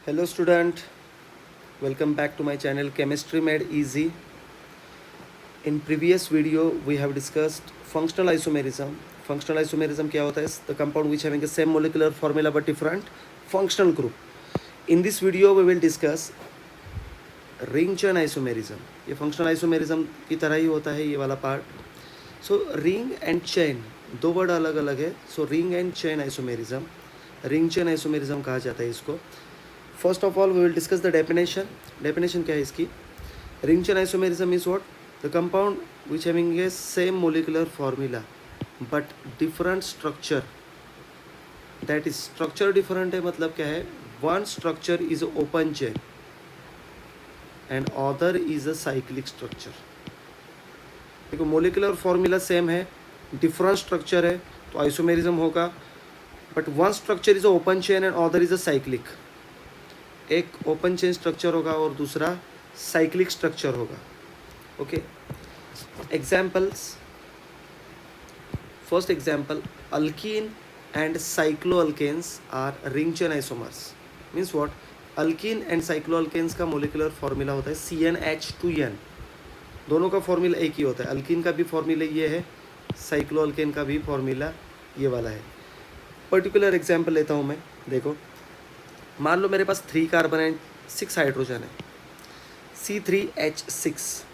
Hello student, welcome back to my channel Chemistry Made Easy. In previous video we have discussed functional isomerism. Functional isomerism क्या होता है? The compound which having the same molecular formula but different functional group. In this video we will discuss ring chain isomerism. ये functional isomerism की तरह ही होता है ये वाला part. So ring and chain दो वर्ड अलग अलग है. So ring and chain isomerism, ring chain isomerism कहा जाता है इसको. First of all, we will discuss the definition. Definition क्या है इसकी? Ring chain isomerism is what? The compound which having a same molecular formula but different structure. That is structure different है मतलब क्या है? One structure is open chain and other is a cyclic structure. देखो molecular formula same है, different structure है तो isomerism होगा. But one structure is a open chain and other is a cyclic. एक ओपन चेन स्ट्रक्चर होगा और दूसरा cyclic structure होगा. Okay, examples. First example, alkyne and cycloalkanes R ring chain isomers. Means what? Alkyne and cycloalkanes का molecular formula होता है CnH2n. दोनों का फॉर्मूला एक ही होता है. अल्कीन का भी फॉर्मूला ये है, साइक्लोअल्केन का भी फॉर्मूला ये वाला है. पर्टिकुलर एग्जाम्पल लेता हूँ मैं. देखो, मान लो मेरे पास 3 कार्बन एंड 6 हाइड्रोजन है, C3H6.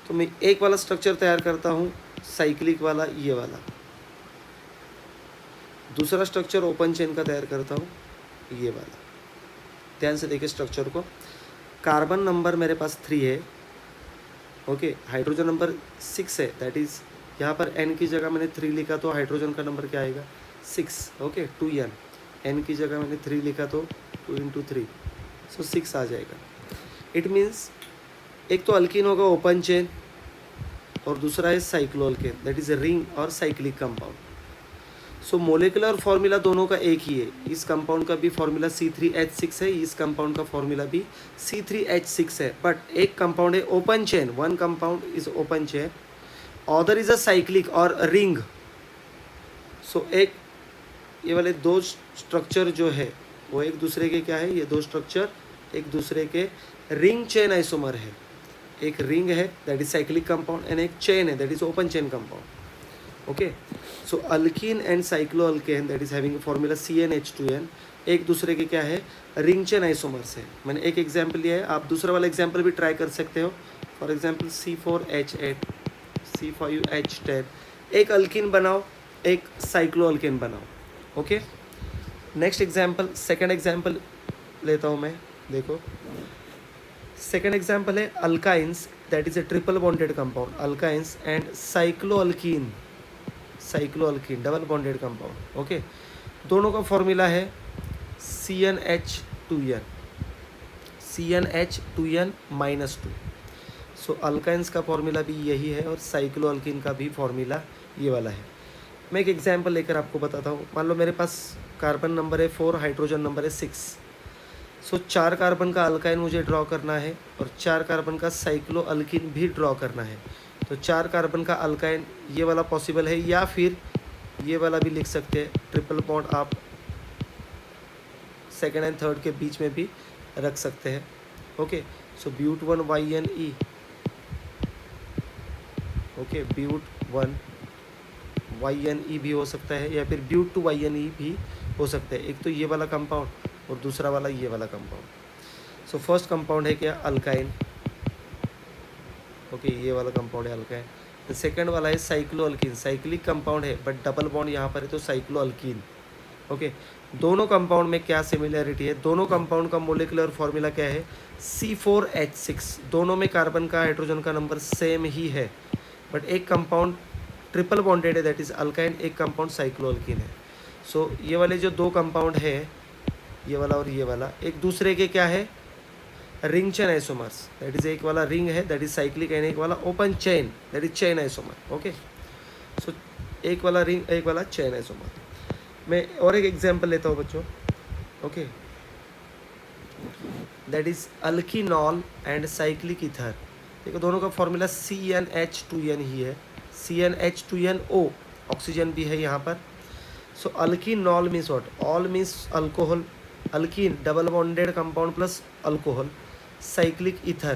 तो मैं एक वाला स्ट्रक्चर तैयार करता हूँ साइक्लिक वाला, ये वाला. दूसरा स्ट्रक्चर ओपन चेन का तैयार करता हूँ, ये वाला. ध्यान से देखिए स्ट्रक्चर को. कार्बन नंबर मेरे पास 3 है. ओके, हाइड्रोजन नंबर 6 है. दैट इज़ यहाँ पर N की जगह मैंने 3 लिखा तो हाइड्रोजन का नंबर क्या आएगा? 6. Okay, 2N. N की जगह मैंने 3 लिखा तो 2 × 3, सो 6 आ जाएगा. इट मीन्स एक तो अल्कीन होगा ओपन चेन और दूसरा है साइक्लोअल्केन, दैट इज़ अ रिंग और साइक्लिक कंपाउंड. सो मोलिकुलर फॉर्मूला दोनों का एक ही है. इस कंपाउंड का भी फॉर्मूला C3H6 है, इस कंपाउंड का फॉर्मूला भी C3H6 है. बट एक कंपाउंड है open chain, one compound is open chain, other is a cyclic और रिंग. सो एक ये वाले दो स्ट्रक्चर जो है वो एक दूसरे के क्या है? ये दो स्ट्रक्चर एक दूसरे के रिंग चेन आइसोमर है. एक रिंग है that is cyclic compound and एक चेन है that is open chain compound. Okay, so alkene and cycloalkane that is having formula CnH2n एक दूसरे के क्या है? रिंग चेन आइसोमर्स है. मैंने एक एग्जाम्पल लिया है, आप दूसरा वाला एग्जाम्पल भी ट्राई कर सकते हो. For example C4H8, C5H10. एक अल्कीन बनाओ, एक साइक्लोअल्केन बनाओ. Okay, next example, second example लेता हूँ मैं. देखो, सेकेंड एग्जाम्पल है alkynes that is a triple bonded compound. Alkynes and cycloalkene, cycloalkene double bonded compound. Okay, दोनों का फॉर्मूला है CnH2n, CnH2n -2. सो अल्काइंस का फॉर्मूला भी यही है और साइक्लोअल्कीन का भी फॉर्मूला ये वाला है. मैं एक एग्जाम्पल लेकर आपको बताता हूँ. मान लो मेरे पास कार्बन नंबर है 4, हाइड्रोजन नंबर है 6. सो 4 कार्बन का अल्काइन मुझे ड्रॉ करना है और 4 कार्बन का साइक्लोअल्कीन भी ड्रॉ करना है. तो 4 कार्बन का अल्काइन ये वाला पॉसिबल है या फिर ये वाला भी लिख सकते हैं. ट्रिपल बॉन्ड आप सेकेंड एंड थर्ड के बीच में भी रख सकते हैं. Okay, so but 1 YnE. Okay, but 1 YnE भी हो सकता है या फिर ब्यूट 2 YnE भी हो सकता है. एक तो ये वाला कंपाउंड और दूसरा वाला ये वाला कंपाउंड. सो फर्स्ट कंपाउंड है क्या? अल्काइन. ओके, ये वाला कंपाउंड है अल्काइन. तो सेकंड वाला है साइक्लोअल्कीन, साइक्लिक कंपाउंड है बट डबल बॉन्ड यहाँ पर है तो साइक्लोअल्कीन. ओके, दोनों कंपाउंड में क्या सिमिलरिटी है? दोनों कंपाउंड का मोलिकुलर फॉर्मूला क्या है? C4H6. दोनों में कार्बन का हाइड्रोजन का नंबर सेम ही है बट एक कंपाउंड ट्रिपल बॉन्डेड है दैट इज़ अल्काइन, एक कंपाउंड साइक्लोअल्कीन है. सो ये वाले जो दो कंपाउंड है, ये वाला और ये वाला, एक दूसरे के क्या है? Ring chain isomers. That is एक वाला रिंग है दैट इज साइक्लिक एंड एक वाला open chain that is chain isomer. Okay, so एक वाला रिंग एक वाला चेन आइसोमर. मैं और एक एग्जाम्पल लेता हूँ बच्चों. Okay, that is alkenol and cyclic ether. देखो दोनों का फॉर्मूला CnH2n ही है. CnH2nO, ऑक्सीजन भी है यहाँ पर. So alkenol means what? All means alcohol alkene double bonded compound plus alcohol, cyclic ether.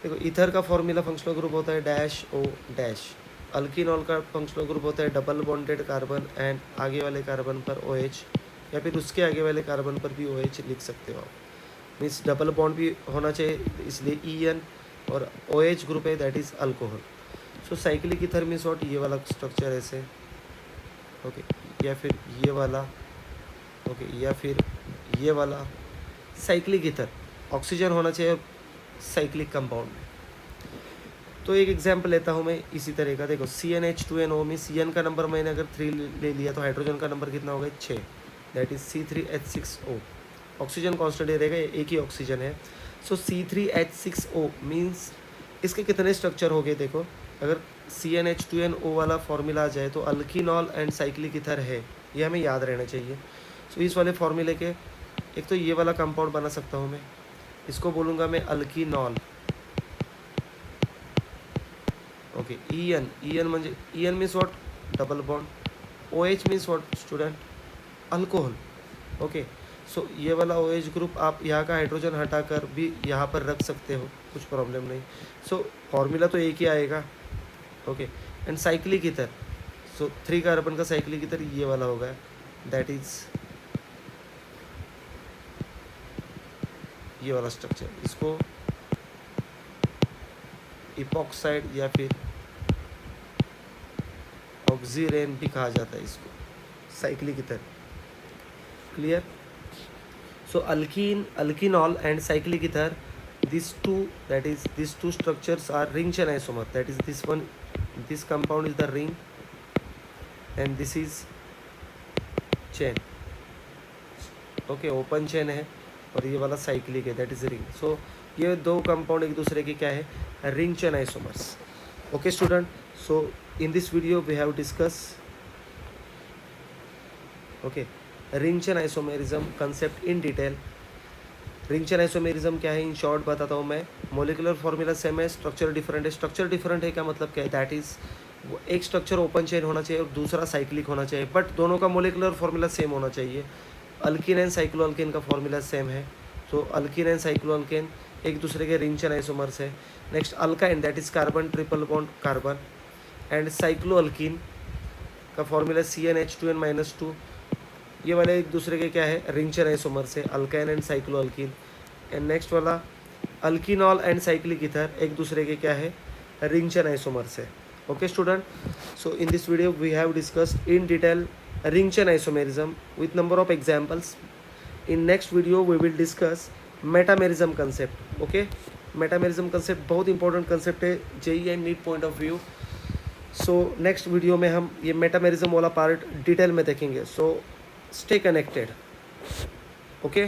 देखो ईथर का फॉर्मूला फंक्शनल ग्रुप होता है डैश ओ डैश, अल्कीनॉल का फंक्शनल ग्रुप होता है डबल बॉन्डेड कार्बन एंड आगे वाले कार्बन पर OH, या फिर उसके आगे वाले कार्बन पर भी OH लिख सकते हो आप। मीन्स डबल बॉन्ड भी होना चाहिए, इसलिए EN, और OH ग्रुप है that is alcohol. So cyclic ether means what, ये वाला स्ट्रक्चर ऐसे, ओके, या फिर ये वाला, ओके, या फिर ये वाला। साइक्लिक ईथर ऑक्सीजन होना चाहिए साइक्लिक कंपाउंड में। तो एक एग्जांपल लेता हूँ मैं इसी तरह का। देखो CnH2NO में CN का नंबर मैंने अगर 3 ले लिया तो हाइड्रोजन का नंबर कितना होगा, 6, that is C3H6O। Oxygen constant रहेगा, एक ही ऑक्सीजन है। सो C3H6O मीन्स इसके कितने स्ट्रक्चर हो गए। देखो अगर CnH2NO वाला फॉर्मूला आ जाए तो अल्कीनॉल एंड साइक्लिक ईथर है, ये हमें याद रहना चाहिए। सो इस वाले फॉर्मूले के एक तो ये वाला कंपाउंड बना सकता हूँ मैं, इसको बोलूँगा मैं अल्कीनॉल, ओके। EN म्हणजे EN means what, double bond, OH means what student, alcohol, okay. सो ये वाला OH ग्रुप आप यहाँ का हाइड्रोजन हटाकर भी यहाँ पर रख सकते हो, कुछ प्रॉब्लम नहीं। सो फॉर्मूला तो एक ही आएगा, okay. And cyclic ether, so 3 carbon का साइक्लिक ईथर ये वाला होगा, दैट इज ये वाला स्ट्रक्चर। इसको इपॉक्साइड या फिर ऑक्सीरेन भी कहा जाता है इसको, cyclic ether, clear. So alkenol and cyclic ether, these two structures are ring chain isomer, that is this one, this compound is the ring and this is chain, okay, open chain है और ये वाला cyclic है that is ring. सो ये दो compound एक दूसरे के क्या है, ring chain isomers, okay student. So in this video we have discuss, okay, ring chain isomerism concept in detail. Ring chain isomerism क्या है, इन शॉर्ट बताता हूँ मैं। मोलिकुलर फॉर्मूला सेम है, स्ट्रक्चर डिफरेंट है। स्ट्रक्चर डिफरेंट है क्या मतलब क्या है, दैट इज एक स्ट्रक्चर ओपन चेन होना चाहिए और दूसरा साइक्लिक होना चाहिए, बट दोनों का मोलिकुलर फॉर्मूला सेम होना चाहिए। अल्कीन एंड साइक्लोअल्केन का फॉर्मूला सेम है, तो अल्कीन एंड साइक्लोअल्केन एक दूसरे के रिंग चेन आइसोमर्स है। Next alkyne that is carbon triple bond carbon, and cycloalkene का फॉर्मूला CnH2n-2, ये वाले एक दूसरे के क्या है, रिंग चेन आइसोमर्स है, अल्काइन एंड साइक्लोअल्कीन। एंड नेक्स्ट वाला अल्कीनॉल एंड साइक्लिक ईथर एक दूसरे के क्या है, रिंग चेन आइसोमर्स है, okay student. So in this video we have discussed in detail ring chain isomerism with number of examples. In next video we will discuss metamerism concept, okay। metamerism concept बहुत important concept है JEE and NEET point of view। so next video में हम ये metamerism वाला part detail में देखेंगे, so stay connected, okay।